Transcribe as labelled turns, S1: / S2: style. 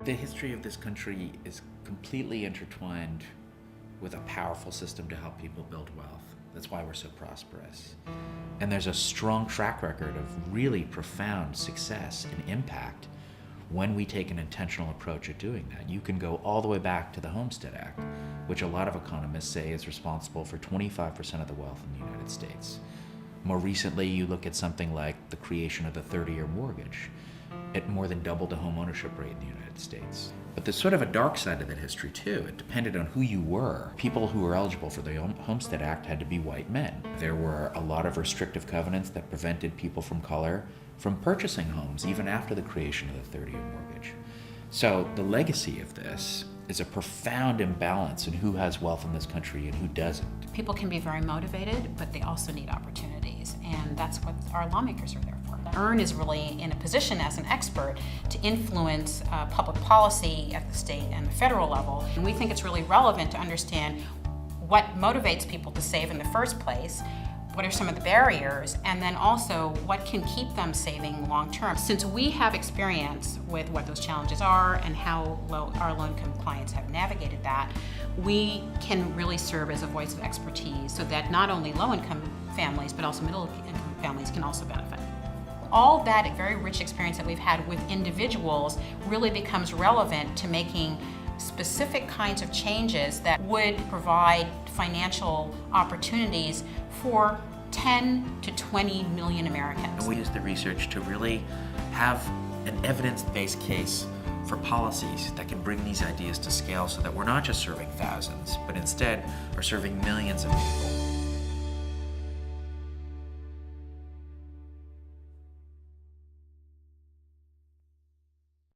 S1: The history of this country is completely intertwined with a powerful system to help people build wealth. That's why we're so prosperous. And there's a strong track record of really profound success and impact when we take an intentional approach at doing that. You can go all the way back to the Homestead Act, which a lot of economists say is responsible for 25% of the wealth in the United States. More recently, you look at something like the creation of the 30-year mortgage. It more than doubled the home ownership rate in the United States. But there's sort of a dark side of that history too. It depended on who you were. People who were eligible for the Homestead Act had to be white men. There were a lot of restrictive covenants that prevented people from color from purchasing homes even after the creation of the 30-year mortgage. So the legacy of this is a profound imbalance in who has wealth in this country and who doesn't.
S2: People can be very motivated, but they also need opportunities, and that's what our lawmakers are there for. EARN is really in a position as an expert to influence public policy at the state and the federal level. And we think it's really relevant to understand what motivates people to save in the first place, what are some of the barriers, and then also what can keep them saving long term. Since we have experience with what those challenges are and how our low-income clients have navigated that, we can really serve as a voice of expertise so that not only low-income families but also middle-income families can also benefit. All that very rich experience that we've had with individuals really becomes relevant to making specific kinds of changes that would provide financial opportunities for 10 to 20 million Americans.
S1: We use the research to really have an evidence-based case for policies that can bring these ideas to scale so that we're not just serving thousands, but instead are serving millions of people.